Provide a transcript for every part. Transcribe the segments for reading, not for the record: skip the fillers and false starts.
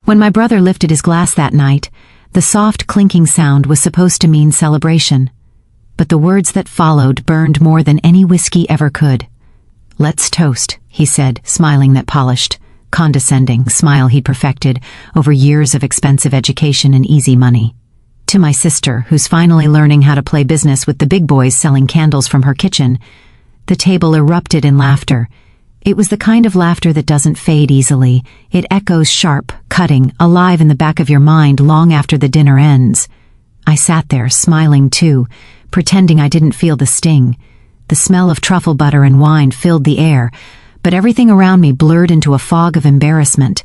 When my brother lifted his glass that night, the soft clinking sound was supposed to mean celebration. But the words that followed burned more than any whiskey ever could. "Let's toast," he said, smiling that polished, condescending smile he'd perfected over years of expensive education and easy money. To my sister, who's finally learning how to play business with the big boys selling candles from her kitchen, the table erupted in laughter. It was the kind of laughter that doesn't fade easily. It echoes sharp, cutting, alive in the back of your mind long after the dinner ends. I sat there, smiling too, pretending I didn't feel the sting. The smell of truffle butter and wine filled the air, but everything around me blurred into a fog of embarrassment.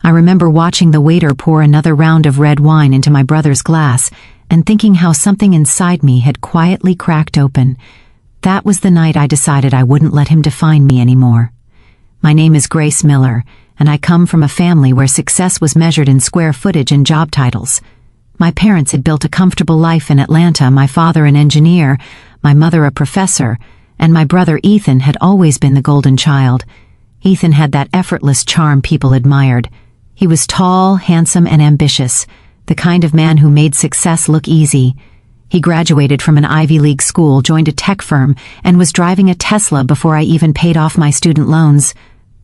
I remember watching the waiter pour another round of red wine into my brother's glass and thinking how something inside me had quietly cracked open. That was the night I decided I wouldn't let him define me anymore. My name is Grace Miller, and I come from a family where success was measured in square footage and job titles. My parents had built a comfortable life in Atlanta, my father an engineer, my mother a professor, and my brother Ethan had always been the golden child. Ethan had that effortless charm people admired. He was tall, handsome, and ambitious, the kind of man who made success look easy. He graduated from an Ivy League school, joined a tech firm, and was driving a Tesla before I even paid off my student loans.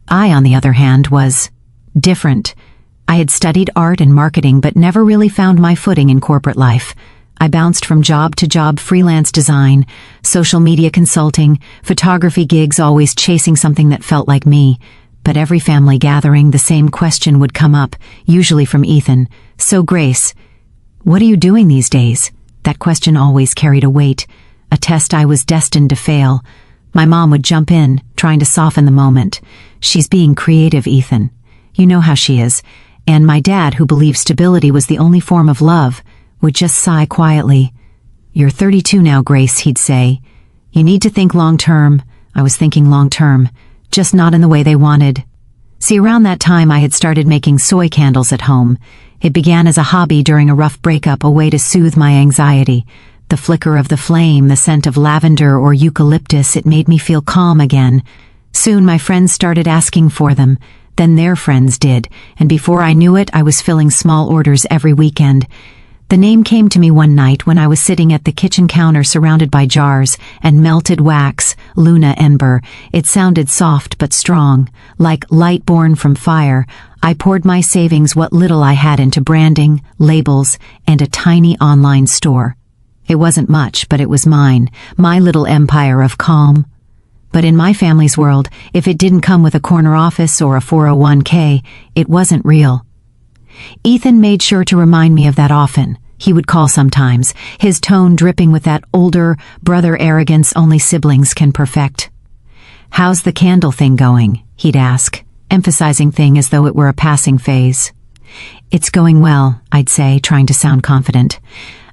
I, on the other hand, was different. I had studied art and marketing but never really found my footing in corporate life. I bounced from job to job, freelance design, social media consulting, photography gigs, always chasing something that felt like me. But every family gathering, the same question would come up, usually from Ethan. "So Grace, what are you doing these days?" That question always carried a weight, a test I was destined to fail. My mom would jump in, trying to soften the moment. "She's being creative, Ethan. You know how she is." And my dad, who believed stability was the only form of love, would just sigh quietly. "You're 32 now, Grace," he'd say. "You need to think long-term." I was thinking long-term, just not in the way they wanted. See, around that time I had started making soy candles at home. It began as a hobby during a rough breakup, a way to soothe my anxiety. The flicker of the flame, the scent of lavender or eucalyptus, it made me feel calm again. Soon my friends started asking for them. Then their friends did, and before I knew it, I was filling small orders every weekend. The name came to me one night when I was sitting at the kitchen counter surrounded by jars and melted wax, Luna Ember. It sounded soft but strong, like light born from fire. I poured my savings, what little I had, into branding, labels, and a tiny online store. It wasn't much, but it was mine, my little empire of calm. But in my family's world, if it didn't come with a corner office or a 401k, it wasn't real. Ethan made sure to remind me of that often. He would call sometimes, his tone dripping with that older brother arrogance only siblings can perfect. "How's the candle thing going?" he'd ask, emphasizing thing as though it were a passing phase. "It's going well," I'd say, trying to sound confident.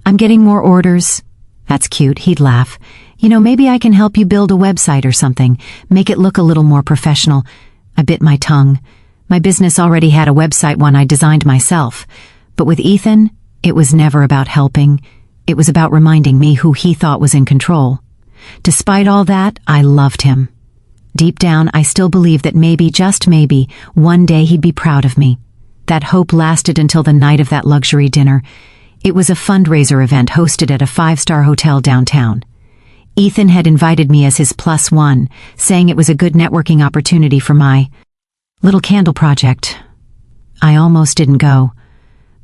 "I'm getting more orders." "That's cute," he'd laugh. "You know, maybe I can help you build a website or something, make it look a little more professional." I bit my tongue. My business already had a website, one I designed myself. But with Ethan, it was never about helping. It was about reminding me who he thought was in control. Despite all that, I loved him. Deep down, I still believed that maybe, just maybe, one day he'd be proud of me. That hope lasted until the night of that luxury dinner. It was a fundraiser event hosted at a 5-star hotel downtown. Ethan had invited me as his +1, saying it was a good networking opportunity for my little candle project. I almost didn't go,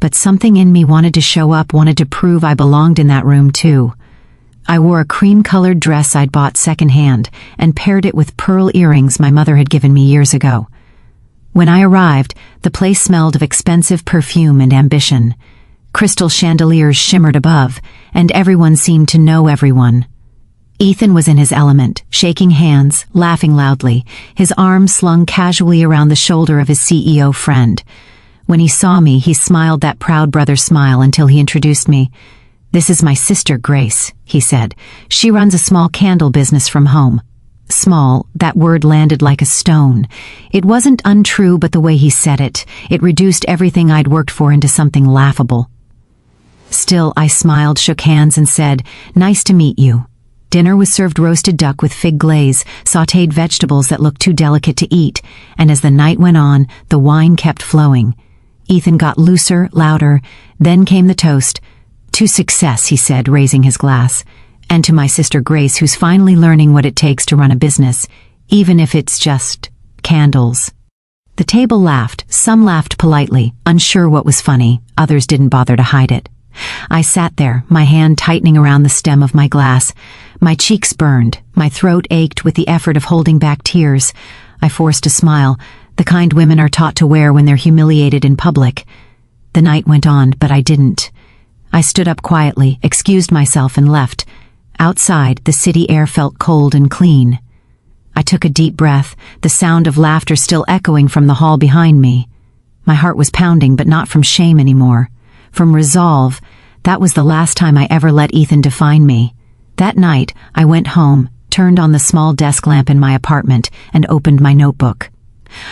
but something in me wanted to show up, wanted to prove I belonged in that room too. I wore a cream-colored dress I'd bought secondhand and paired it with pearl earrings my mother had given me years ago. When I arrived, the place smelled of expensive perfume and ambition. Crystal chandeliers shimmered above, and everyone seemed to know everyone. Ethan was in his element, shaking hands, laughing loudly, his arms slung casually around the shoulder of his CEO friend. When he saw me, he smiled that proud brother smile until he introduced me. "This is my sister, Grace," he said. "She runs a small candle business from home." Small, that word landed like a stone. It wasn't untrue, but the way he said it, it reduced everything I'd worked for into something laughable. Still, I smiled, shook hands, and said, "Nice to meet you." Dinner was served roasted duck with fig glaze, sautéed vegetables that looked too delicate to eat, and as the night went on, the wine kept flowing. Ethan got looser, louder. Then came the toast. "To success," he said, raising his glass. "And to my sister Grace, who's finally learning what it takes to run a business, even if it's just candles." The table laughed. Some laughed politely, unsure what was funny. Others didn't bother to hide it. I sat there, my hand tightening around the stem of my glass. My cheeks burned. My throat ached with the effort of holding back tears. I forced a smile, the kind women are taught to wear when they're humiliated in public. The night went on, but I didn't. I stood up quietly, excused myself, and left. Outside, the city air felt cold and clean. I took a deep breath, the sound of laughter still echoing from the hall behind me. My heart was pounding, but not from shame anymore. From resolve. That was the last time I ever let Ethan define me. That night, I went home, turned on the small desk lamp in my apartment, and opened my notebook.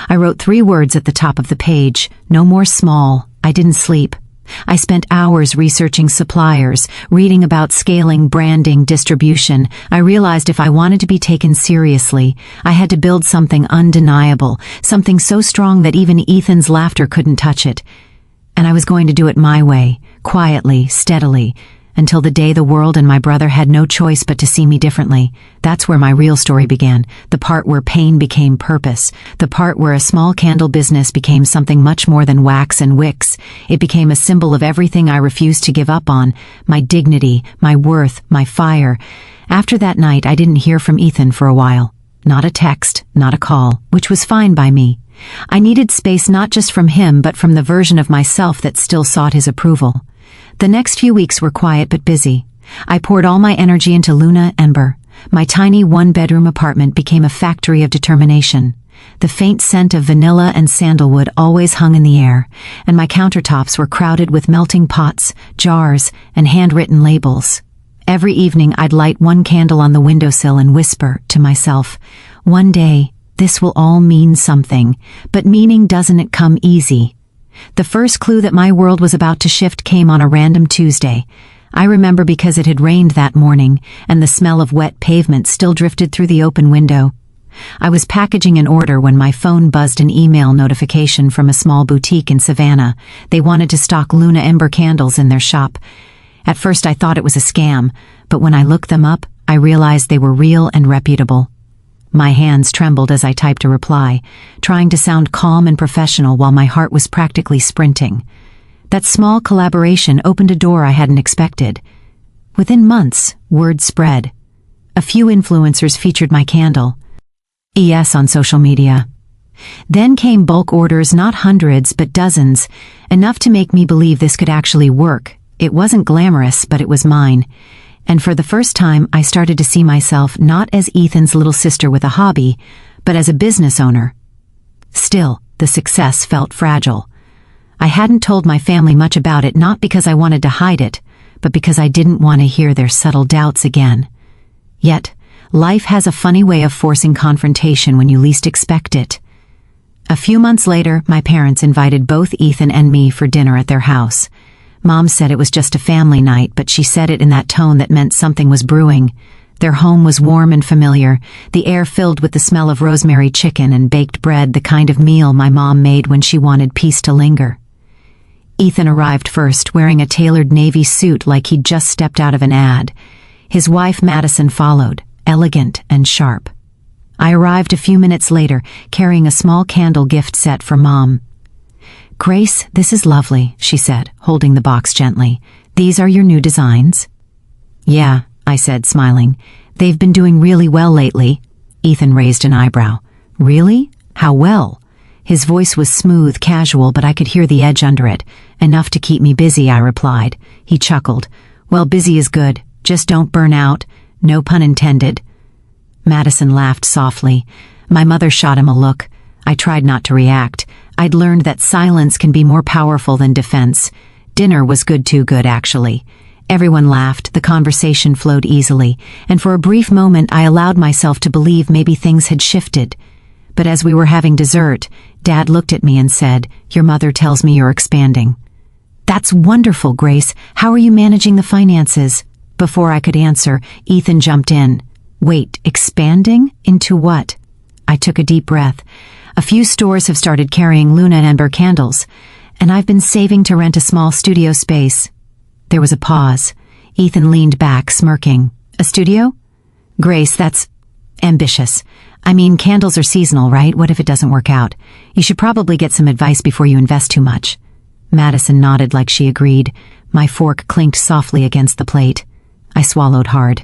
I wrote 3 words at the top of the page: no more small. I didn't sleep. I spent hours researching suppliers, reading about scaling, branding, distribution. I realized if I wanted to be taken seriously, I had to build something undeniable, something so strong that even Ethan's laughter couldn't touch it. And I was going to do it my way, quietly, steadily, until the day the world and my brother had no choice but to see me differently. That's where my real story began, the part where pain became purpose, the part where a small candle business became something much more than wax and wicks. It became a symbol of everything I refused to give up on, my dignity, my worth, my fire. After that night, I didn't hear from Ethan for a while. Not a text, not a call, which was fine by me. I needed space not just from him, but from the version of myself that still sought his approval. The next few weeks were quiet but busy. I poured all my energy into Luna Ember. My tiny 1-bedroom apartment became a factory of determination. The faint scent of vanilla and sandalwood always hung in the air, and my countertops were crowded with melting pots, jars, and handwritten labels. Every evening I'd light 1 candle on the windowsill and whisper to myself, "One day, this will all mean something, but meaning doesn't come easy." The first clue that my world was about to shift came on a random Tuesday. I remember because it had rained that morning, and the smell of wet pavement still drifted through the open window. I was packaging an order when my phone buzzed an email notification from a small boutique in Savannah. They wanted to stock Luna Ember candles in their shop. At first I thought it was a scam, but when I looked them up, I realized they were real and reputable. My hands trembled as I typed a reply, trying to sound calm and professional while my heart was practically sprinting. That small collaboration opened a door I hadn't expected. Within months, word spread. A few influencers featured my candle. Yes, on social media. Then came bulk orders, not hundreds, but dozens, enough to make me believe this could actually work. It wasn't glamorous, but it was mine. And for the first time, I started to see myself not as Ethan's little sister with a hobby, but as a business owner. Still, the success felt fragile. I hadn't told my family much about it, not because I wanted to hide it, but because I didn't want to hear their subtle doubts again. Yet, life has a funny way of forcing confrontation when you least expect it. A few months later, my parents invited both Ethan and me for dinner at their house. Mom said it was just a family night, but she said it in that tone that meant something was brewing. Their home was warm and familiar, the air filled with the smell of rosemary chicken and baked bread, the kind of meal my mom made when she wanted peace to linger. Ethan arrived first, wearing a tailored navy suit like he'd just stepped out of an ad. His wife Madison followed, elegant and sharp. I arrived a few minutes later, carrying a small candle gift set for Mom. "Grace, this is lovely," she said, holding the box gently. "These are your new designs?" "Yeah," I said, smiling. "They've been doing really well lately." Ethan raised an eyebrow. "Really? How well?" His voice was smooth, casual, but I could hear the edge under it. "Enough to keep me busy," I replied. He chuckled. "Well, busy is good. Just don't burn out. No pun intended." Madison laughed softly. My mother shot him a look. I tried not to react. I'd learned that silence can be more powerful than defense. Dinner was too good, actually. Everyone laughed, the conversation flowed easily, and for a brief moment I allowed myself to believe maybe things had shifted. But as we were having dessert, Dad looked at me and said, "Your mother tells me you're expanding." "That's wonderful, Grace. How are you managing the finances?" Before I could answer, Ethan jumped in. "Wait, expanding? Into what?" I took a deep breath. "A few stores have started carrying Luna Ember candles, and I've been saving to rent a small studio space." There was a pause. Ethan leaned back, smirking. "A studio?" "Grace, that's ambitious. I mean, candles are seasonal, right? What if it doesn't work out? You should probably get some advice before you invest too much." Madison nodded like she agreed. My fork clinked softly against the plate. I swallowed hard.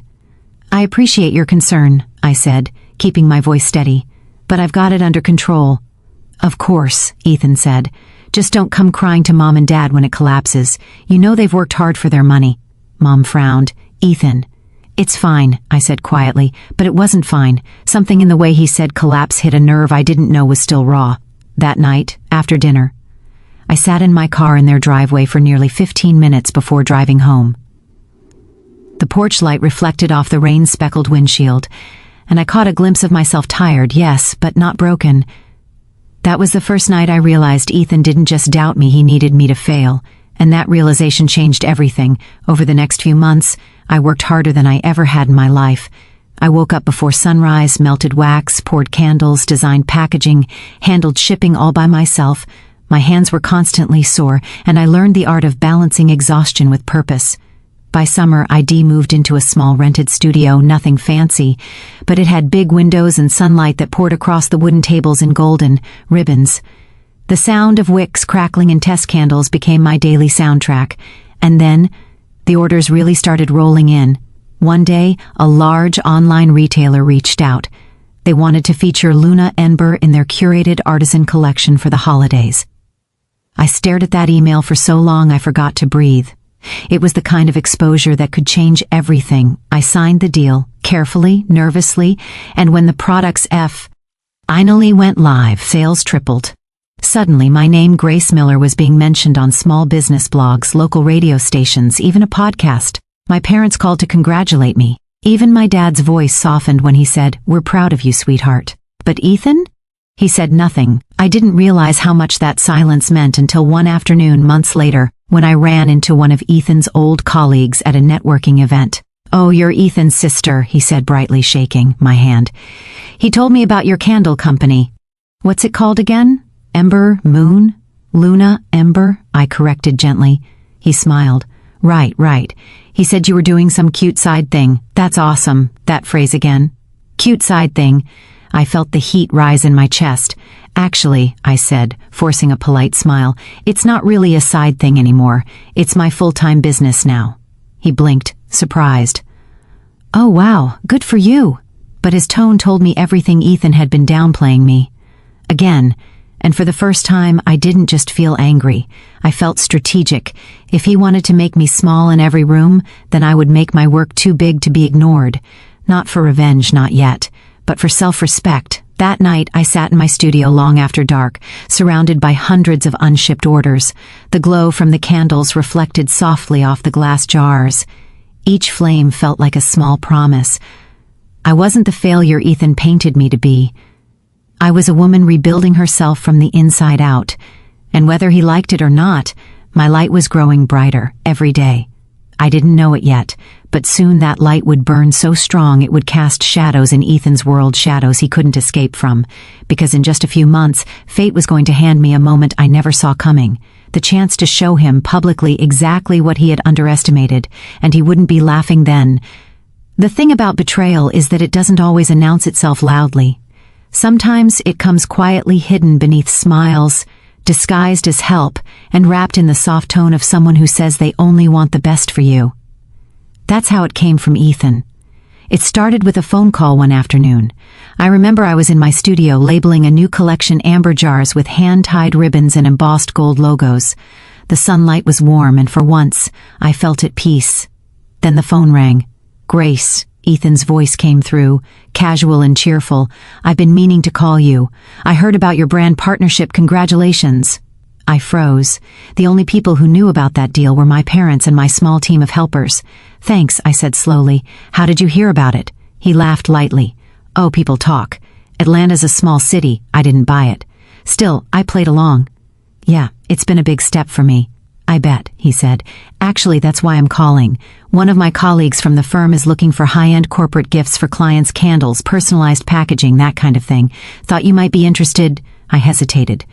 "I appreciate your concern," I said, keeping my voice steady, "but I've got it under control." "Of course," Ethan said. "Just don't come crying to Mom and Dad when it collapses. You know they've worked hard for their money." Mom frowned. "Ethan." "It's fine," I said quietly, but it wasn't fine. Something in the way he said collapse hit a nerve I didn't know was still raw. That night, after dinner, I sat in my car in their driveway for nearly 15 minutes before driving home. The porch light reflected off the rain-speckled windshield, and I caught a glimpse of myself tired, yes, but not broken. That was the first night I realized Ethan didn't just doubt me, he needed me to fail, and that realization changed everything. Over the next few months, I worked harder than I ever had in my life. I woke up before sunrise, melted wax, poured candles, designed packaging, handled shipping all by myself. My hands were constantly sore, and I learned the art of balancing exhaustion with purpose. By summer, I moved into a small rented studio, nothing fancy, but it had big windows and sunlight that poured across the wooden tables in golden ribbons. The sound of wicks crackling and test candles became my daily soundtrack, and then the orders really started rolling in. One day, a large online retailer reached out. They wanted to feature Luna Ember in their curated artisan collection for the holidays. I stared at that email for so long I forgot to breathe. It was the kind of exposure that could change everything. I signed the deal, carefully, nervously, and when the product's finally went live, sales tripled. Suddenly, my name, Grace Miller, was being mentioned on small business blogs, local radio stations, even a podcast. My parents called to congratulate me. Even my dad's voice softened when he said, "We're proud of you, sweetheart." But Ethan? He said nothing. I didn't realize how much that silence meant until one afternoon, months later, when I ran into one of Ethan's old colleagues at a networking event. "Oh, you're Ethan's sister," he said brightly, shaking my hand. "He told me about your candle company." "What's it called again? Ember, Moon? Luna, Ember?" I corrected gently. He smiled. Right. He said you were doing some cute side thing." "That's awesome." That phrase again. "Cute side thing." I felt the heat rise in my chest. "Actually," I said, forcing a polite smile, "it's not really a side thing anymore. It's my full-time business now." He blinked, surprised. "Oh wow, good for you." But his tone told me everything Ethan had been downplaying me. Again, and for the first time, I didn't just feel angry. I felt strategic. If he wanted to make me small in every room, then I would make my work too big to be ignored. Not for revenge, not yet, but for self-respect. That night, I sat in my studio long after dark, surrounded by hundreds of unshipped orders. The glow from the candles reflected softly off the glass jars. Each flame felt like a small promise. I wasn't the failure Ethan painted me to be. I was a woman rebuilding herself from the inside out, and whether he liked it or not, my light was growing brighter every day. I didn't know it yet, but soon that light would burn so strong it would cast shadows in Ethan's world, shadows he couldn't escape from, because in just a few months, fate was going to hand me a moment I never saw coming, the chance to show him publicly exactly what he had underestimated, and he wouldn't be laughing then. The thing about betrayal is that it doesn't always announce itself loudly. Sometimes it comes quietly, hidden beneath smiles, disguised as help, and wrapped in the soft tone of someone who says they only want the best for you. That's how it came from Ethan. It started with a phone call one afternoon. I remember I was in my studio labeling a new collection, amber jars with hand-tied ribbons and embossed gold logos. The sunlight was warm, and for once, I felt at peace. Then the phone rang. "Grace," Ethan's voice came through, casual and cheerful. "I've been meaning to call you. I heard about your brand partnership. Congratulations." I froze. The only people who knew about that deal were my parents and my small team of helpers. "Thanks," I said slowly. "How did you hear about it?" He laughed lightly. "Oh, people talk. Atlanta's a small city. I didn't buy it. Still, I played along." "Yeah, it's been a big step for me." "I bet," he said. "Actually, that's why I'm calling. One of my colleagues from the firm is looking for high-end corporate gifts for clients, candles, personalized packaging, that kind of thing. Thought you might be interested." I hesitated.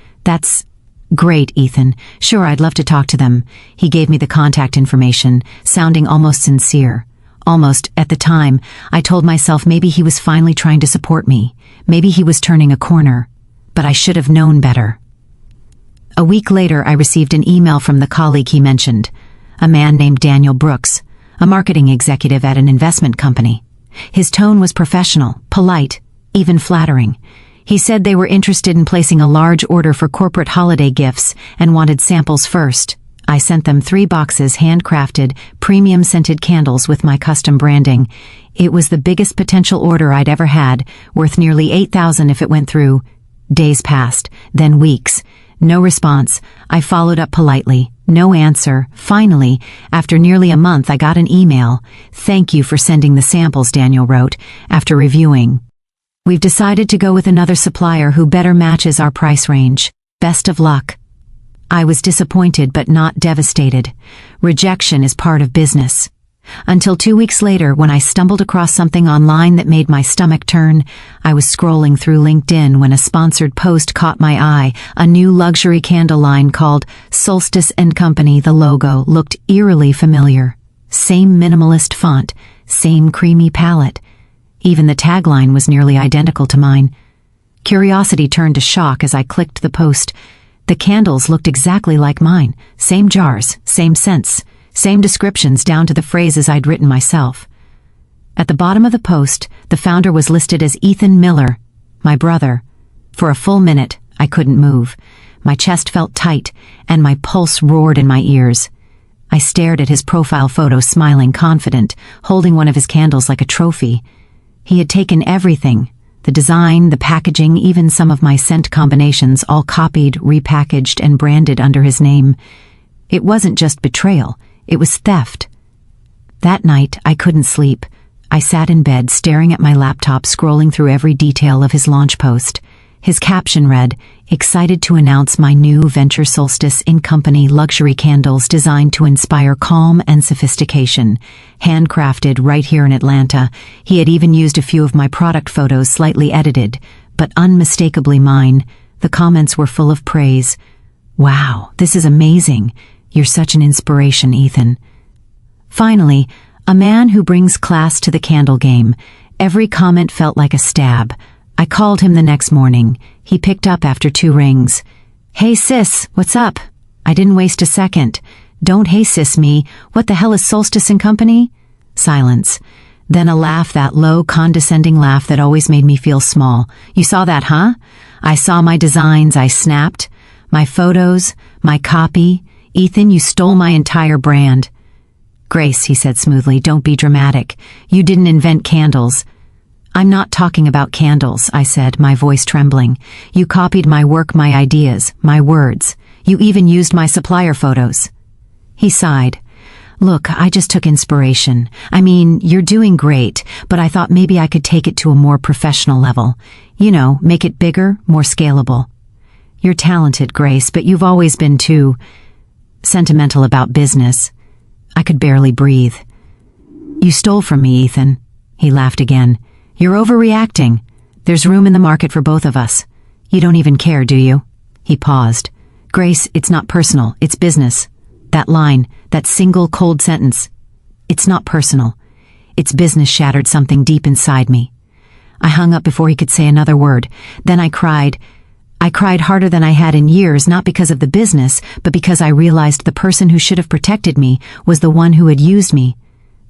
Great, Ethan. Sure, I'd love to talk to them. He gave me the contact information, sounding almost sincere. Almost, at the time, I told myself maybe he was finally trying to support me. Maybe he was turning a corner. But I should have known better. A week later, I received an email from the colleague he mentioned, a man named Daniel Brooks, a marketing executive at an investment company. His tone was professional, polite, even flattering. He said they were interested in placing a large order for corporate holiday gifts and wanted samples first. I sent them 3 boxes handcrafted, premium-scented candles with my custom branding. It was the biggest potential order I'd ever had, worth nearly $8,000 if it went through. Days passed, then weeks. No response. I followed up politely. No answer. Finally, after nearly a month, I got an email. "Thank you for sending the samples," Daniel wrote, after reviewing. "We've decided to go with another supplier who better matches our price range. Best of luck." I was disappointed but not devastated. Rejection is part of business. Until 2 weeks later, when I stumbled across something online that made my stomach turn. I was scrolling through LinkedIn when a sponsored post caught my eye, a new luxury candle line called Solstice & Company. The logo looked eerily familiar. Same minimalist font, same creamy palette. Even the tagline was nearly identical to mine. Curiosity turned to shock as I clicked the post. The candles looked exactly like mine. Same jars, same scents, same descriptions down to the phrases I'd written myself. At the bottom of the post, the founder was listed as Ethan Miller, my brother. For a full minute, I couldn't move. My chest felt tight, and my pulse roared in my ears. I stared at his profile photo, smiling, confident, holding one of his candles like a trophy. He had taken everything. The design, the packaging, even some of my scent combinations, all copied, repackaged, and branded under his name. It wasn't just betrayal, it was theft. That night, I couldn't sleep. I sat in bed, staring at my laptop, scrolling through every detail of his launch post. His caption read, "Excited to announce my new venture Solstice & Company luxury candles designed to inspire calm and sophistication. Handcrafted right here in Atlanta." He had even used a few of my product photos, slightly edited, but unmistakably mine. The comments were full of praise. "Wow, this is amazing. You're such an inspiration, Ethan." Finally, a man who brings class to the candle game. Every comment felt like a stab. I called him the next morning. He picked up after 2 rings. "Hey sis, what's up?" I didn't waste a second. "Don't hey sis me. What the hell is Solstice & Company?" Silence. Then a laugh, that low, condescending laugh that always made me feel small. "You saw that, huh?" I saw my designs, I snapped. My photos, my copy. "Ethan, you stole my entire brand." "Grace," he said smoothly, "don't be dramatic. You didn't invent candles." "I'm not talking about candles," I said, my voice trembling. "You copied my work, my ideas, my words. You even used my supplier photos." He sighed. "Look, I just took inspiration. I mean, you're doing great, but I thought maybe I could take it to a more professional level. You know, make it bigger, more scalable." "You're talented, Grace, but you've always been too sentimental about business." I could barely breathe. "You stole from me, Ethan." He laughed again. "You're overreacting. There's room in the market for both of us. You don't even care, do you?" He paused. "Grace, it's not personal, it's business." That line, that single cold sentence. "It's not personal. It's business," shattered something deep inside me. I hung up before he could say another word. Then I cried. I cried harder than I had in years, not because of the business, but because I realized the person who should have protected me was the one who had used me.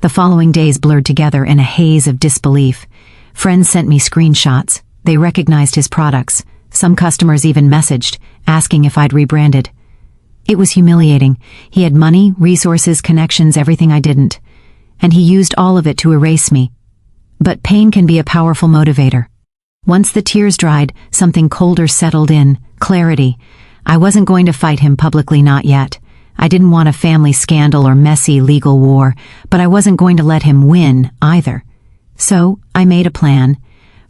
The following days blurred together in a haze of disbelief. Friends sent me screenshots. They recognized his products. Some customers even messaged, asking if I'd rebranded. It was humiliating. He had money, resources, connections, everything I didn't. And he used all of it to erase me. But pain can be a powerful motivator. Once the tears dried, something colder settled in, clarity. I wasn't going to fight him publicly, not yet. I didn't want a family scandal or messy legal war, but I wasn't going to let him win either. So I made a plan.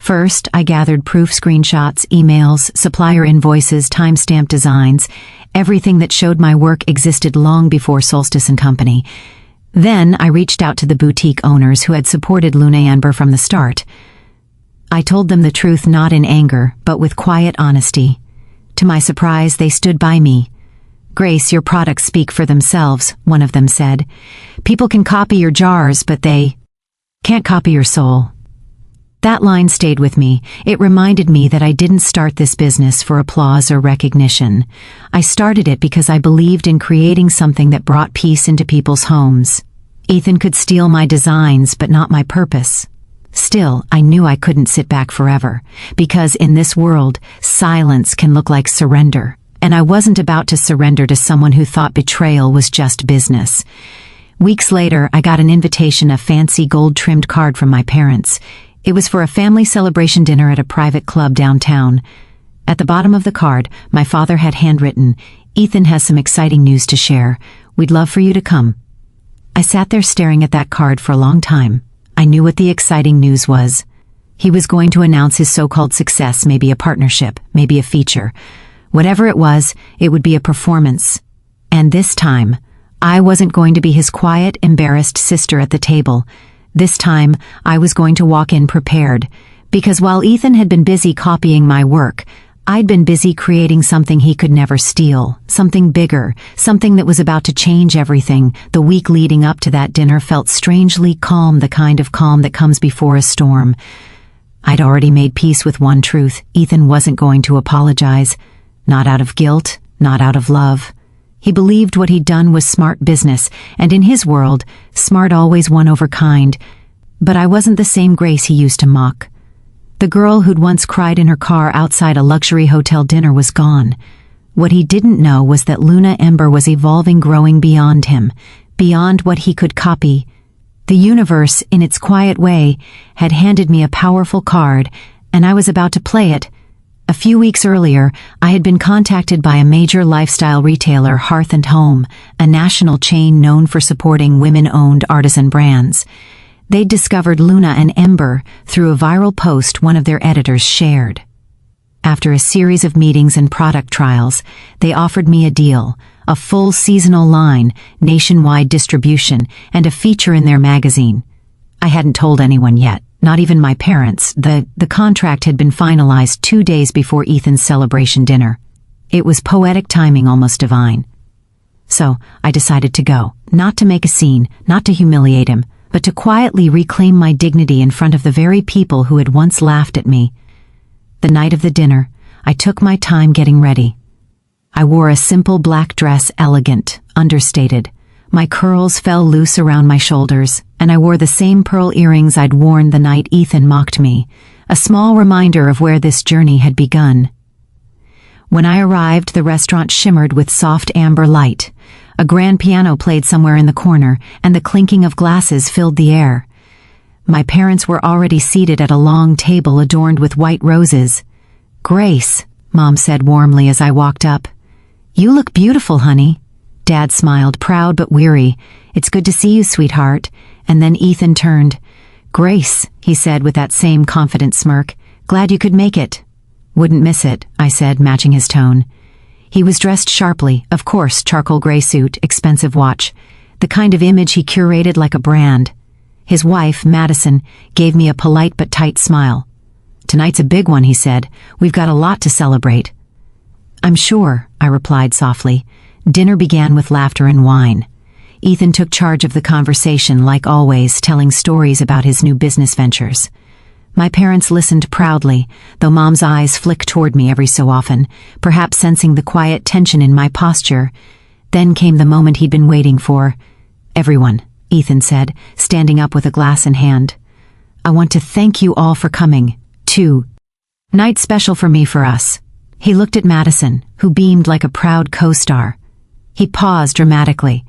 First, I gathered proof screenshots, emails, supplier invoices, timestamp designs, everything that showed my work existed long before Solstice & Company. Then I reached out to the boutique owners who had supported Luna Amber from the start. I told them the truth, not in anger, but with quiet honesty. To my surprise, they stood by me. "Grace, your products speak for themselves," one of them said. "People can copy your jars, but they can't copy your soul." That line stayed with me. It reminded me that I didn't start this business for applause or recognition. I started it because I believed in creating something that brought peace into people's homes. Ethan could steal my designs, but not my purpose. Still, I knew I couldn't sit back forever, because in this world, silence can look like surrender, and I wasn't about to surrender to someone who thought betrayal was just business. Weeks later, I got an invitation, a fancy gold-trimmed card from my parents. It was for a family celebration dinner at a private club downtown. At the bottom of the card, my father had handwritten, "Ethan has some exciting news to share. We'd love for you to come." I sat there staring at that card for a long time. I knew what the exciting news was. He was going to announce his so-called success, maybe a partnership, maybe a feature. Whatever it was, it would be a performance. And this time, I wasn't going to be his quiet, embarrassed sister at the table. This time, I was going to walk in prepared, because while Ethan had been busy copying my work, I'd been busy creating something he could never steal, something bigger, something that was about to change everything. The week leading up to that dinner felt strangely calm, the kind of calm that comes before a storm. I'd already made peace with one truth: Ethan wasn't going to apologize. Not out of guilt, not out of love. He believed what he'd done was smart business, and in his world, smart always won over kind. But I wasn't the same Grace he used to mock. The girl who'd once cried in her car outside a luxury hotel dinner was gone. What he didn't know was that Luna Ember was evolving, growing beyond him, beyond what he could copy. The universe, in its quiet way, had handed me a powerful card, and I was about to play it. A few weeks earlier, I had been contacted by a major lifestyle retailer, Hearth & Home, a national chain known for supporting women-owned artisan brands. They'd discovered Luna and Ember through a viral post one of their editors shared. After a series of meetings and product trials, they offered me a deal, a full seasonal line, nationwide distribution, and a feature in their magazine. I hadn't told anyone yet. Not even my parents. The contract had been finalized 2 days before Ethan's celebration dinner. It was poetic timing, almost divine. So I decided to go, not to make a scene, not to humiliate him, but to quietly reclaim my dignity in front of the very people who had once laughed at me. The night of the dinner, I took my time getting ready. I wore a simple black dress, elegant, understated. My curls fell loose around my shoulders, and I wore the same pearl earrings I'd worn the night Ethan mocked me, a small reminder of where this journey had begun. When I arrived, the restaurant shimmered with soft amber light. A grand piano played somewhere in the corner, and the clinking of glasses filled the air. My parents were already seated at a long table adorned with white roses. "Grace," Mom said warmly as I walked up. "You look beautiful, honey." Dad smiled, proud but weary. "It's good to see you, sweetheart." And then Ethan turned. "Grace," he said with that same confident smirk. "Glad you could make it." "Wouldn't miss it," I said, matching his tone. He was dressed sharply, of course, charcoal gray suit, expensive watch, the kind of image he curated like a brand. His wife, Madison, gave me a polite but tight smile. "Tonight's a big one," he said. "We've got a lot to celebrate." "I'm sure," I replied softly. Dinner began with laughter and wine. Ethan took charge of the conversation, like always, telling stories about his new business ventures. My parents listened proudly, though Mom's eyes flicked toward me every so often, perhaps sensing the quiet tension in my posture. Then came the moment he'd been waiting for. "Everyone," Ethan said, standing up with a glass in hand. "I want to thank you all for coming, too. Night special for me, for us." He looked at Madison, who beamed like a proud co-star. He paused dramatically.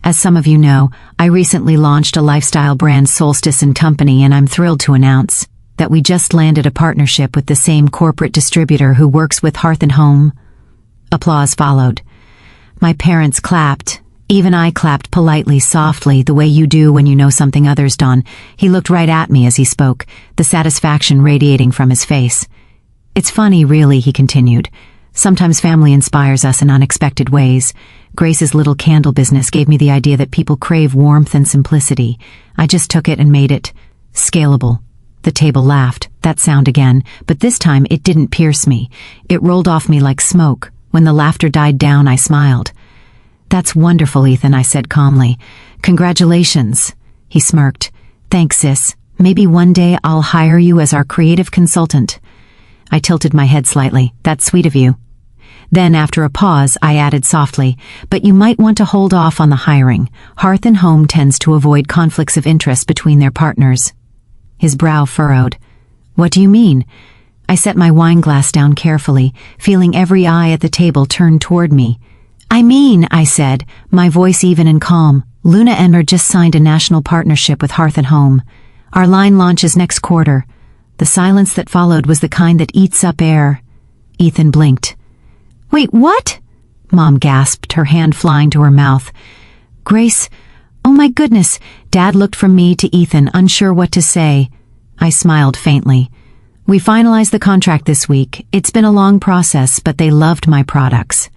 "As some of you know, I recently launched a lifestyle brand, Solstice & Company, and I'm thrilled to announce that we just landed a partnership with the same corporate distributor who works with Hearth & Home." Applause followed. My parents clapped. Even I clapped politely, softly, the way you do when you know something others don't. He looked right at me as he spoke, the satisfaction radiating from his face. "It's funny, really," he continued. "Sometimes family inspires us in unexpected ways. Grace's little candle business gave me the idea that people crave warmth and simplicity. I just took it and made it scalable. The table laughed, that sound again, but this time it didn't pierce me. It rolled off me like smoke. When the laughter died down, I smiled. "That's wonderful, Ethan," I said calmly. "Congratulations." He smirked. "Thanks, sis. Maybe one day I'll hire you as our creative consultant." I tilted my head slightly. "That's sweet of you." Then, after a pause, I added softly, "But you might want to hold off on the hiring. Hearth and Home tends to avoid conflicts of interest between their partners." His brow furrowed. "What do you mean?" I set my wine glass down carefully, feeling every eye at the table turn toward me. "I mean," I said, my voice even and calm, "Luna and Mer just signed a national partnership with Hearth and Home. Our line launches next quarter." The silence that followed was the kind that eats up air. Ethan blinked. "Wait, what?" Mom gasped, her hand flying to her mouth. "Grace, oh my goodness." Dad looked from me to Ethan, unsure what to say. I smiled faintly. "We finalized the contract this week. It's been a long process, but they loved my products.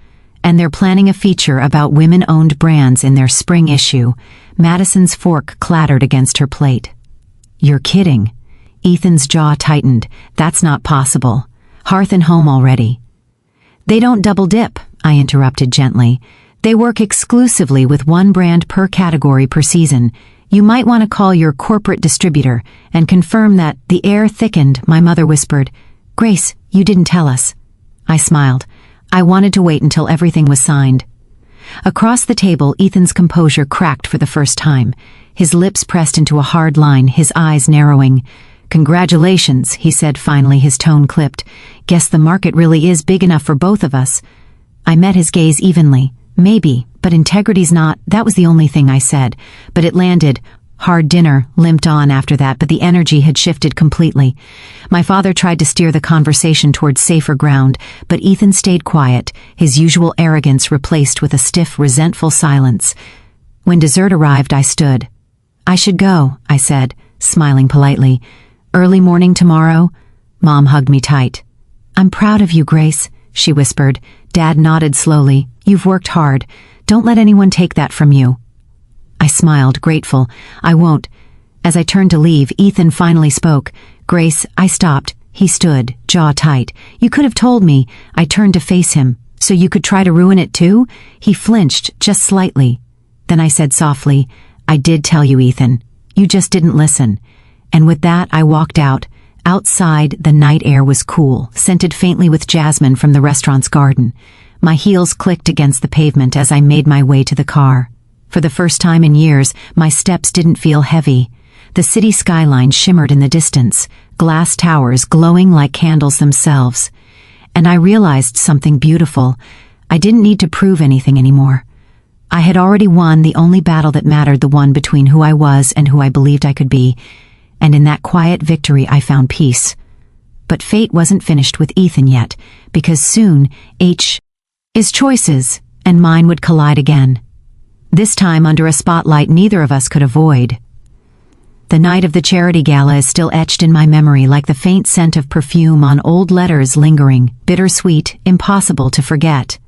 And they're planning a feature about women-owned brands in their spring issue." Madison's fork clattered against her plate. "You're kidding." Ethan's jaw tightened. "That's not possible. Hearth and Home already." "They don't double dip," I interrupted gently. "They work exclusively with one brand per category per season. You might want to call your corporate distributor and confirm that." The air thickened, my mother whispered. "Grace, you didn't tell us." I smiled. I wanted to wait until everything was signed. Across the table, Ethan's composure cracked for the first time. His lips pressed into a hard line, his eyes narrowing. "Congratulations," he said finally, his tone clipped. "Guess the market really is big enough for both of us." I met his gaze evenly. "Maybe, but integrity's not." That was the only thing I said. But it landed. Hard dinner limped on after that, but the energy had shifted completely. My father tried to steer the conversation towards safer ground, but Ethan stayed quiet, his usual arrogance replaced with a stiff, resentful silence. When dessert arrived, I stood. "I should go," I said, smiling politely. "Early morning tomorrow?" Mom hugged me tight. "I'm proud of you, Grace," she whispered. Dad nodded slowly. "You've worked hard. Don't let anyone take that from you." I smiled, grateful. "I won't." As I turned to leave, Ethan finally spoke. "Grace," I stopped. He stood, jaw tight. "You could have told me." I turned to face him. "So you could try to ruin it too?" He flinched, just slightly. Then I said softly, "I did tell you, Ethan. You just didn't listen." And with that, I walked out. Outside, the night air was cool, scented faintly with jasmine from the restaurant's garden. My heels clicked against the pavement as I made my way to the car. For the first time in years, my steps didn't feel heavy. The city skyline shimmered in the distance, glass towers glowing like candles themselves. And I realized something beautiful. I didn't need to prove anything anymore. I had already won the only battle that mattered, the one between who I was and who I believed I could be. And in that quiet victory, I found peace. But fate wasn't finished with Ethan yet, because soon his choices and mine would collide again. This time under a spotlight neither of us could avoid. The night of the charity gala is still etched in my memory like the faint scent of perfume on old letters lingering, bittersweet, impossible to forget.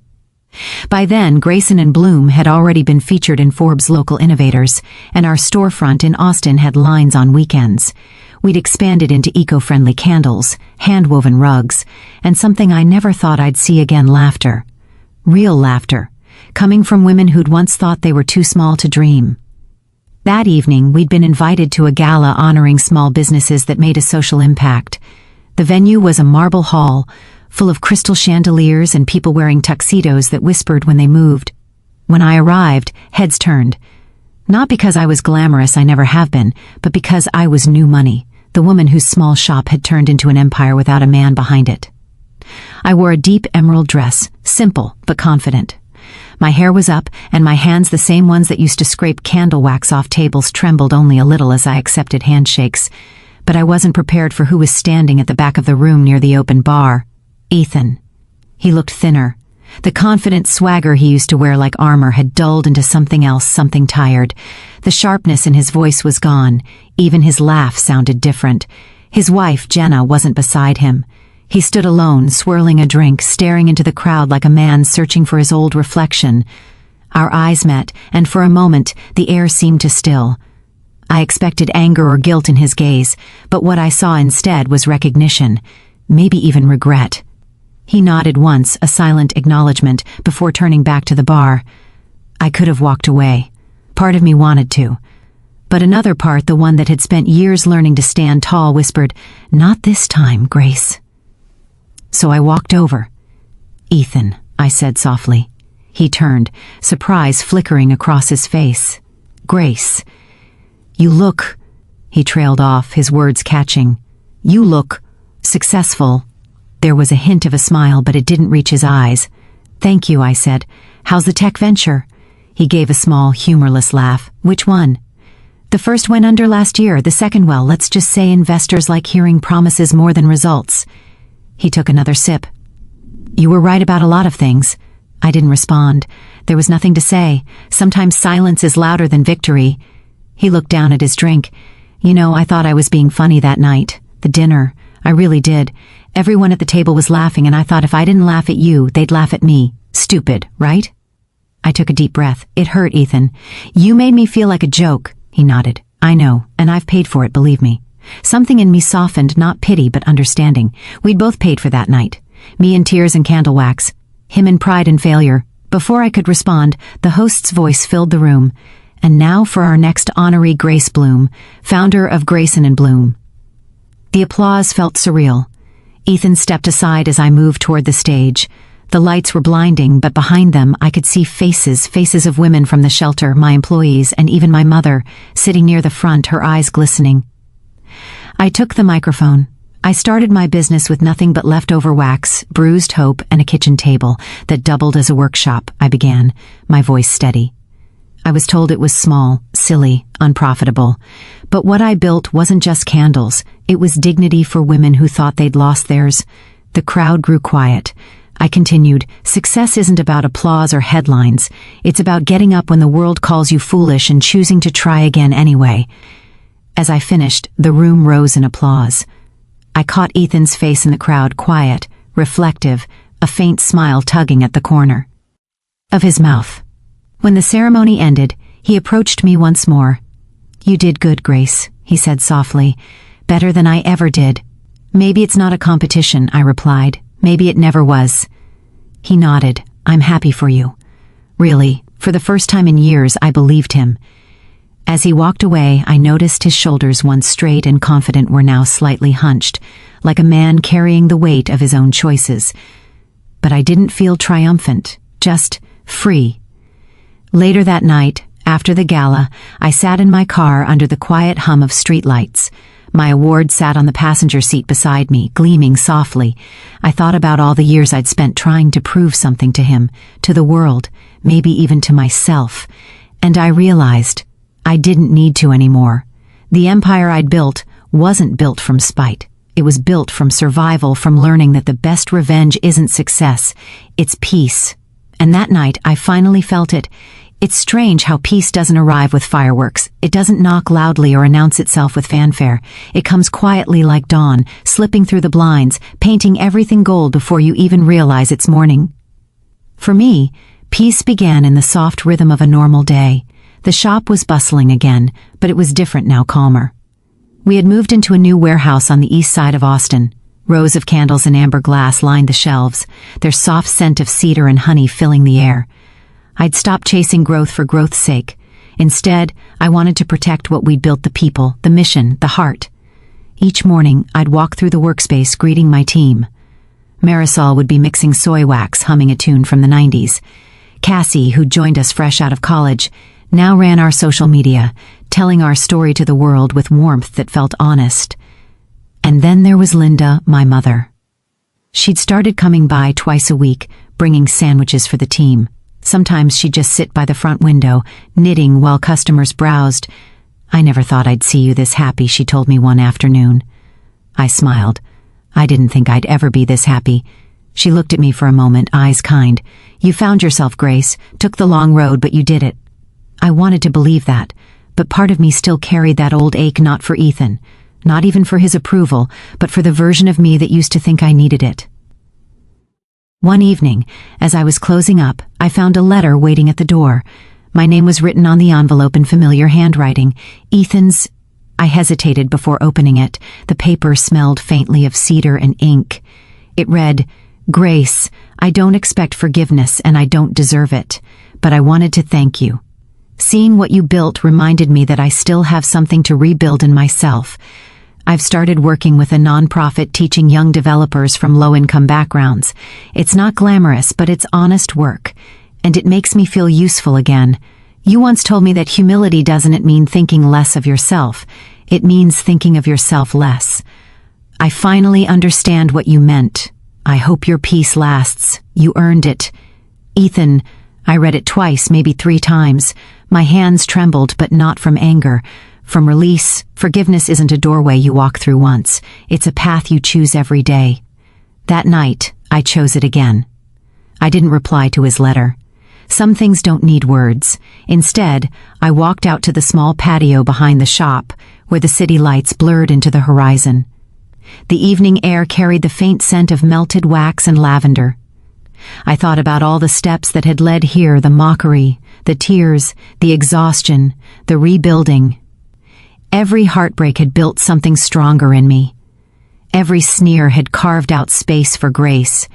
By then, Grayson and Bloom had already been featured in Forbes' Local Innovators, and our storefront in Austin had lines on weekends. We'd expanded into eco-friendly candles, hand-woven rugs, and something I never thought I'd see again: laughter. Real laughter, coming from women who'd once thought they were too small to dream. That evening, we'd been invited to a gala honoring small businesses that made a social impact. The venue was a marble hall, full of crystal chandeliers and people wearing tuxedos that whispered when they moved. When I arrived, heads turned. Not because I was glamorous, I never have been, but because I was new money, the woman whose small shop had turned into an empire without a man behind it. I wore a deep emerald dress, simple but confident. My hair was up, and my hands, the same ones that used to scrape candle wax off tables, trembled only a little as I accepted handshakes. But I wasn't prepared for who was standing at the back of the room near the open bar. Ethan. He looked thinner. The confident swagger he used to wear like armor had dulled into something else, something tired. The sharpness in his voice was gone. Even his laugh sounded different. His wife, Jenna, wasn't beside him. He stood alone, swirling a drink, staring into the crowd like a man searching for his old reflection. Our eyes met, and for a moment, the air seemed to still. I expected anger or guilt in his gaze, but what I saw instead was recognition, maybe even regret. He nodded once, a silent acknowledgement, before turning back to the bar. I could have walked away. Part of me wanted to. But another part, the one that had spent years learning to stand tall, whispered, "Not this time, Grace." So I walked over. "Ethan," I said softly. He turned, surprise flickering across his face. "Grace, you look," he trailed off, his words catching. "You look successful." There was a hint of a smile, but it didn't reach his eyes. "Thank you," I said. "How's the tech venture?" He gave a small, humorless laugh. "Which one?" "The first went under last year, the second, well, let's just say investors like hearing promises more than results." He took another sip. "You were right about a lot of things." I didn't respond. There was nothing to say. Sometimes silence is louder than victory. He looked down at his drink. "You know, I thought I was being funny that night. The dinner. I really did. Everyone at the table was laughing, and I thought if I didn't laugh at you, they'd laugh at me. Stupid, right?" I took a deep breath. "It hurt, Ethan. You made me feel like a joke." He nodded. "I know, and I've paid for it, believe me." Something in me softened, not pity, but understanding. We'd both paid for that night. Me in tears and candle wax. Him in pride and failure. Before I could respond, the host's voice filled the room. "And now for our next honoree, Grace Bloom, founder of Grayson and Bloom." The applause felt surreal. Ethan stepped aside as I moved toward the stage. The lights were blinding, but behind them I could see faces of women from the shelter, my employees, and even my mother, sitting near the front, her eyes glistening. I took the microphone. I started my business with nothing but leftover wax, bruised hope, and a kitchen table that doubled as a workshop, I began, my voice steady. I was told it was small, silly, unprofitable. But what I built wasn't just candles. It was dignity for women who thought they'd lost theirs. The crowd grew quiet. I continued, "Success isn't about applause or headlines. It's about getting up when the world calls you foolish and choosing to try again anyway." As I finished, the room rose in applause. I caught Ethan's face in the crowd, quiet, reflective, a faint smile tugging at the corner of his mouth. When the ceremony ended, he approached me once more. "You did good, Grace," he said softly. "Better than I ever did." "Maybe it's not a competition," I replied. "Maybe it never was." He nodded. "I'm happy for you." Really, for the first time in years, I believed him. As he walked away, I noticed his shoulders, once straight and confident, were now slightly hunched, like a man carrying the weight of his own choices. But I didn't feel triumphant, just free. Later that night, after the gala, I sat in my car under the quiet hum of streetlights. My award sat on the passenger seat beside me, gleaming softly. I thought about all the years I'd spent trying to prove something to him, to the world, maybe even to myself. And I realized I didn't need to anymore. The empire I'd built wasn't built from spite. It was built from survival, from learning that the best revenge isn't success, it's peace. And that night, I finally felt it. It's strange how peace doesn't arrive with fireworks. It doesn't knock loudly or announce itself with fanfare. It comes quietly like dawn, slipping through the blinds, painting everything gold before you even realize it's morning. For me, peace began in the soft rhythm of a normal day. The shop was bustling again, but it was different now, calmer. We had moved into a new warehouse on the east side of Austin. Rows of candles in amber glass lined the shelves, their soft scent of cedar and honey filling the air. I'd stopped chasing growth for growth's sake. Instead, I wanted to protect what we'd built, the people, the mission, the heart. Each morning, I'd walk through the workspace greeting my team. Marisol would be mixing soy wax, humming a tune from the 90s. Cassie, who'd joined us fresh out of college, now ran our social media, telling our story to the world with warmth that felt honest. And then there was Linda, my mother. She'd started coming by twice a week, bringing sandwiches for the team. Sometimes she'd just sit by the front window, knitting while customers browsed. "I never thought I'd see you this happy," she told me one afternoon. I smiled. I didn't think I'd ever be this happy. She looked at me for a moment, eyes kind. "You found yourself, Grace. Took the long road, but you did it." I wanted to believe that, but part of me still carried that old ache, not for Ethan, not even for his approval, but for the version of me that used to think I needed it. One evening, as I was closing up, I found a letter waiting at the door. My name was written on the envelope in familiar handwriting. Ethan's. I hesitated before opening it. The paper smelled faintly of cedar and ink. It read, "Grace, I don't expect forgiveness and I don't deserve it, but I wanted to thank you. Seeing what you built reminded me that I still have something to rebuild in myself. I've started working with a nonprofit teaching young developers from low-income backgrounds. It's not glamorous, but it's honest work, and it makes me feel useful again. You once told me that humility doesn't mean thinking less of yourself. It means thinking of yourself less. I finally understand what you meant. I hope your peace lasts. You earned it. Ethan." I read it twice, maybe 3 times. My hands trembled, but not from anger. From release. Forgiveness isn't a doorway you walk through once. It's a path you choose every day. That night, I chose it again. I didn't reply to his letter. Some things don't need words. Instead, I walked out to the small patio behind the shop, where the city lights blurred into the horizon. The evening air carried the faint scent of melted wax and lavender. I thought about all the steps that had led here, the mockery, the tears, the exhaustion, the rebuilding. Every heartbreak had built something stronger in me. Every sneer had carved out space for grace,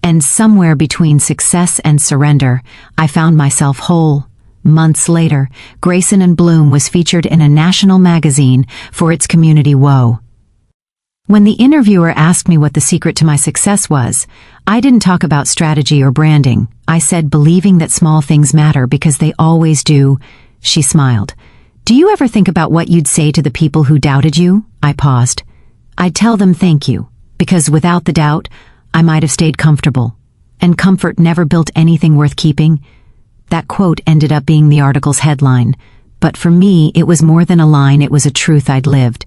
and somewhere between success and surrender, I found myself whole. Months later, Grayson and Bloom was featured in a national magazine for its community woe. When the interviewer asked me what the secret to my success was, I didn't talk about strategy or branding. I said believing that small things matter because they always do. She smiled. "Do you ever think about what you'd say to the people who doubted you?" I paused. "I'd tell them thank you, because without the doubt, I might have stayed comfortable. And comfort never built anything worth keeping." That quote ended up being the article's headline. But for me, it was more than a line, it was a truth I'd lived.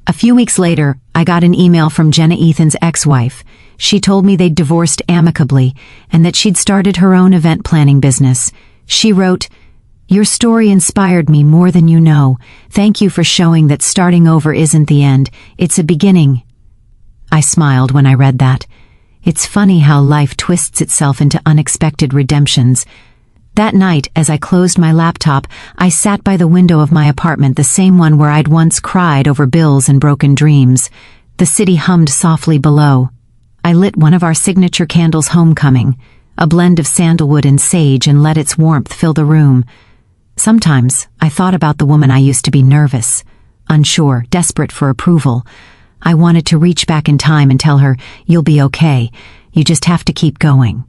A few weeks later, I got an email from Jenna, Ethan's ex-wife. She told me they'd divorced amicably and that she'd started her own event planning business. She wrote, "Your story inspired me more than you know. Thank you for showing that starting over isn't the end, it's a beginning." I smiled when I read that. It's funny how life twists itself into unexpected redemptions. That night, as I closed my laptop, I sat by the window of my apartment, the same one where I'd once cried over bills and broken dreams. The city hummed softly below. I lit one of our signature candles, Homecoming, a blend of sandalwood and sage, and let its warmth fill the room. Sometimes I thought about the woman I used to be, nervous, unsure, desperate for approval. I wanted to reach back in time and tell her, "You'll be okay. You just have to keep going."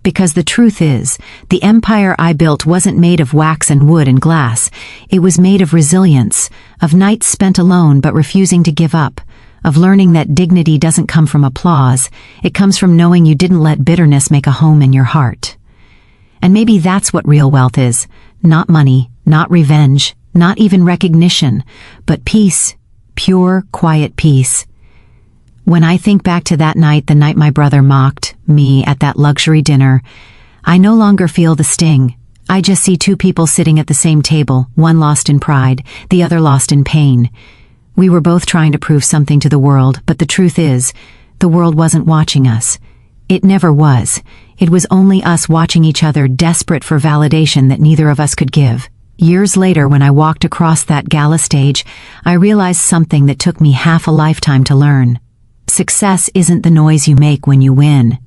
Because the truth is, the empire I built wasn't made of wax and wood and glass. It was made of resilience, of nights spent alone but refusing to give up, of learning that dignity doesn't come from applause. It comes from knowing you didn't let bitterness make a home in your heart. And maybe that's what real wealth is. Not money, not revenge, not even recognition, but peace, pure, quiet peace. When I think back to that night, the night my brother mocked me at that luxury dinner, I no longer feel the sting. I just see 2 people sitting at the same table, one lost in pride, the other lost in pain. We were both trying to prove something to the world, but the truth is, the world wasn't watching us. It never was. It was only us watching each other, desperate for validation that neither of us could give. Years later, when I walked across that gala stage, I realized something that took me half a lifetime to learn. Success isn't the noise you make when you win.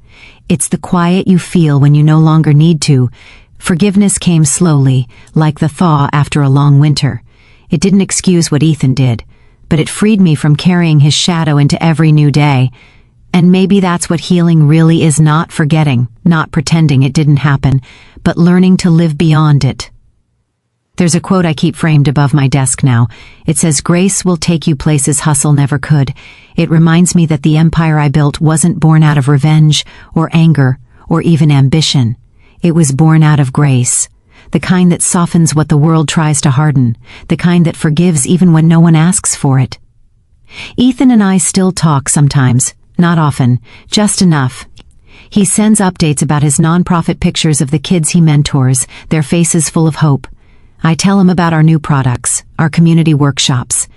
It's the quiet you feel when you no longer need to. Forgiveness came slowly, like the thaw after a long winter. It didn't excuse what Ethan did, but it freed me from carrying his shadow into every new day. And maybe that's what healing really is, not forgetting, not pretending it didn't happen, but learning to live beyond it. There's a quote I keep framed above my desk now. It says, "Grace will take you places hustle never could." It reminds me that the empire I built wasn't born out of revenge or anger or even ambition. It was born out of grace, the kind that softens what the world tries to harden, the kind that forgives even when no one asks for it. Ethan and I still talk sometimes, not often, just enough. He sends updates about his nonprofit, pictures of the kids he mentors, their faces full of hope. I tell him about our new products, our community workshops.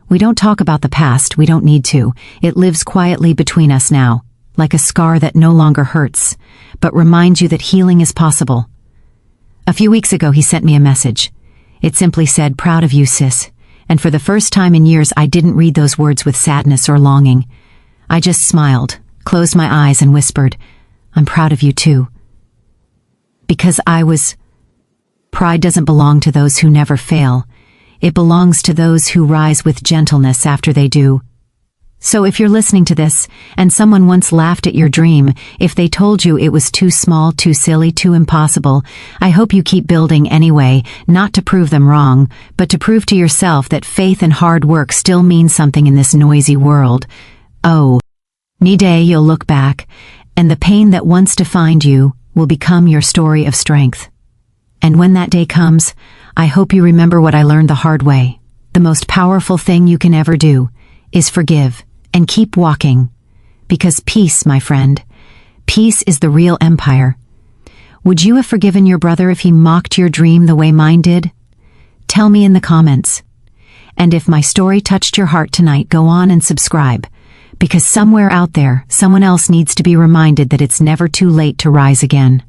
We don't talk about the past, we don't need to. It lives quietly between us now, like a scar that no longer hurts, but reminds you that healing is possible. A few weeks ago, he sent me a message. It simply said, "Proud of you, sis." And for the first time in years, I didn't read those words with sadness or longing. I just smiled, closed my eyes, and whispered, "I'm proud of you too." Because Pride doesn't belong to those who never fail. It belongs to those who rise with gentleness after they do. So if you're listening to this, and someone once laughed at your dream, if they told you it was too small, too silly, too impossible, I hope you keep building anyway, not to prove them wrong, but to prove to yourself that faith and hard work still mean something in this noisy world. Oh, one day you'll look back, and the pain that once defined you will become your story of strength. And when that day comes, I hope you remember what I learned the hard way. The most powerful thing you can ever do is forgive and keep walking. Because peace, my friend, peace is the real empire. Would you have forgiven your brother if he mocked your dream the way mine did? Tell me in the comments. And if my story touched your heart tonight, go on and subscribe. Because somewhere out there, someone else needs to be reminded that it's never too late to rise again.